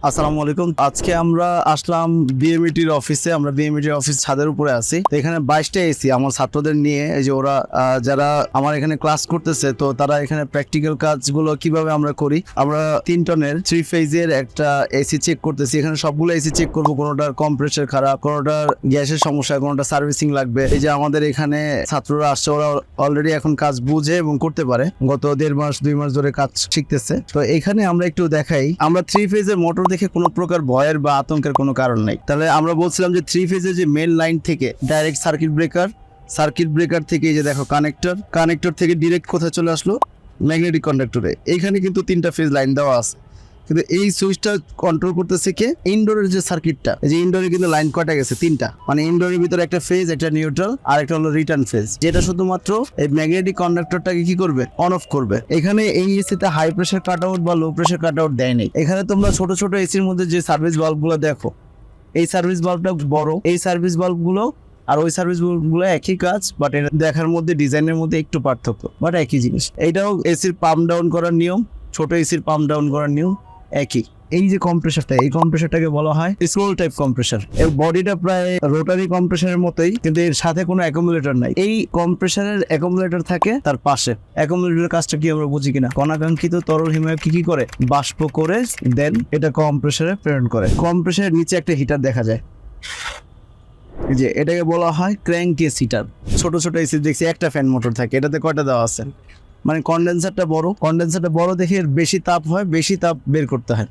আসসালামু আলাইকুম। আজকে আমরা আসলাম বিএমইটির অফিসে। আমরা বিএমইটির অফিস ছাদের উপরে আছি। তো এখানে 22টা এসি আমার ছাত্রদের নিয়ে, এই যে ওরা যারা আমার এখানে ক্লাস করতেছে, তো তারা এখানে প্র্যাকটিক্যাল কাজগুলো কিভাবে আমরা করি। আমরা 3 টনের 3 ফেজের একটা এসি চেক করতেছি। এখানে সবগুলো এসি চেক করব, কোনোটার কম্প্রেসার খারাপ, কোনোটার গ্যাসের সমস্যা, কোনোটা সার্ভিসিং লাগবে। এই যে আমাদের এখানে ছাত্ররা আসছে, ওরা অলরেডি এখন কাজ বুঝে এবং করতে পারে। গত 1.5 মাস 2 মাস ধরে কাজ শিখতেছে। তো এখানে আমরা একটু দেখাই, আমরা 3 ফেজের মোটর দেখে কোনো প্রকার ভয়ের বা আতঙ্কের কোনো কারণ নাই। তাহলে আমরা বলছিলাম যে 3 ফেজের যে মেন লাইন থেকে ডাইরেক্ট সার্কিট ব্রেকার থেকে এই যে দেখো কানেক্টর থেকে ডিরেক্ট কোথায় চলে আসলো, ম্যাগনেটিক কন্ডাক্টরে। এইখানে কিন্তু 3টা ফেজ লাইন দেওয়া আছে, কিন্তু এই সুইচটা কন্ট্রোল করতেছে কে? ইনডোরের যে সার্কিটটা, এই যে ইনডোরে কিন্তু লাইন কটা গেছে 3টা, মানে ইনডোরের ভিতরে একটা ফেজ, একটা নিউট্রাল, আর একটা হলো রিটার্ন ফেজ, যেটা শুধুমাত্র এই ম্যাগনেটিক কন্ডাক্টরটাকে কি করবে? অন অফ করবে। এখানে এই এসিতে হাই প্রেসার কাট আউট বা লো প্রেসার কাট আউট দেয় নাই। এখানে তোমরা ছোট ছোট এসির মধ্যে যে সার্ভিস বাল্বগুলো দেখো, এই সার্ভিস বাল্বটা বড়, এই সার্ভিস বাল্বগুলো আর ওই সার্ভিস বাল্বগুলো একই কাজ, বাট এটা দেখার মধ্যে ডিজাইনের মধ্যে একটু পার্থক্য, বাট একই জিনিস। এইটাও এসির পাম্প ডাউন করার নিয়ম, ছোট এসির পাম্প ডাউন করার নিয়ম একই। এই যে কম্প্রেসারটা, এই কম্প্রেসারটাকে বলা হয় স্মল টাইপ কম্প্রেসার। এর বডিটা প্রায় রোটারি কম্প্রেসারের মতোই, কিন্তু এর সাথে কোনো অ্যাকুমুলেটর নাই। এই কম্প্রেসারের অ্যাকুমুলেটর থাকে তার পাশে। অ্যাকুমুলেটরের কাজটা কি আমরা বুঝি কিনা? অনাকাঙ্ক্ষিত তরল হিমায়ক কি করে? বাষ্প করে দেন এটা কম্প্রেসারে প্রেরণ করে। কম্প্রেসারের নিচে একটা হিটার দেখা যায়, যে এটাকে বলা হয় ক্র্যাঙ্কেস হিটার। ছোট ছোট এসি দেখছি একটা ফ্যান মোটর থাকে, এটাতে কয়টা দেওয়া আছে? মানে কন্ডেন্সারটা বড় দেখে এর বেশি তাপ হয়, বেশি তাপ বের করতে হয়,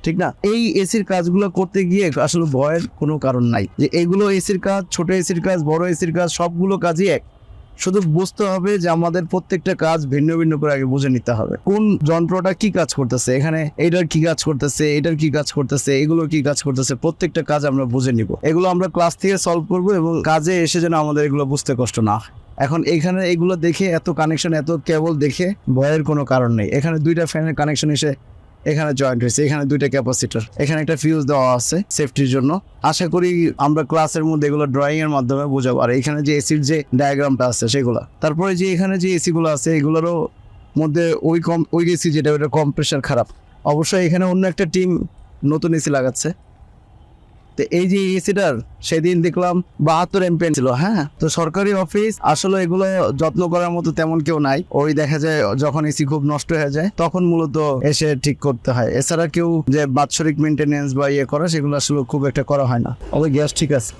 ঠিক না? এই এসির কাজগুলো করতে গিয়ে আসলে ভয়ের কোনো কারণ নাই। যে এগুলো এসির কাজ, ছোট এসির কাজ, বড় এসির কাজ, সবগুলো কাজই এক। শুধু বুঝতে হবে যে আমাদের প্রত্যেকটা কাজ ভিন্ন ভিন্ন করে আগে বুঝে নিতে হবে। কোন যন্ত্রটা কি কাজ করতেছে, এখানে এটার কি কাজ করতেছে, এটার কি কাজ করতেছে, এগুলো কি কাজ করতেছে, প্রত্যেকটা কাজ আমরা বুঝে নিব। এগুলো আমরা ক্লাস থেকে সলভ করব, এবং কাজে এসে যেন আমাদের এগুলো বুঝতে কষ্ট না হয়। এখন এখানে এগুলো দেখে, এত কানেকশন, এত কেবল দেখে ভয়ের কোনো কারণ নেই। এখানে 2টা ফ্যানের কানেকশন এসে এখানে জয়েন্ট হয়েছে, এখানে 2টা ক্যাপাসিটর, এখানে একটা ফিউজ দেওয়া আছে সেফটির জন্য। আশা করি আমরা ক্লাসের মধ্যে এগুলো ড্রয়িং এর মাধ্যমে বোঝাবো। আর এখানে যে এসির যে ডায়াগ্রামটা আছে সেগুলো, তারপরে যে এখানে যে এসি গুলো আছে এগুলোরও মধ্যে ওই এসি যেটা, ওটা কম্প্রেসার খারাপ। অবশ্যই এখানে অন্য একটা টিম নতুন এসি লাগাচ্ছে। তো এই যে এসিটার সেদিন দেখলাম 72 এমপিএন ছিল। হ্যাঁ, তো সরকারি অফিস আসলে এগুলো যত্ন করার মতো তেমন কেউ নাই। ওই দেখা যায় যখন এসি খুব নষ্ট হয়ে যায় তখন মূলত এসে ঠিক করতে হয়। এছাড়া কেউ যে বাৎসরিক মেনটেনেন্স বা ইয়ে করা, সেগুলো আসলে খুব একটা করা হয় না। ওই গ্যাস ঠিক আছে।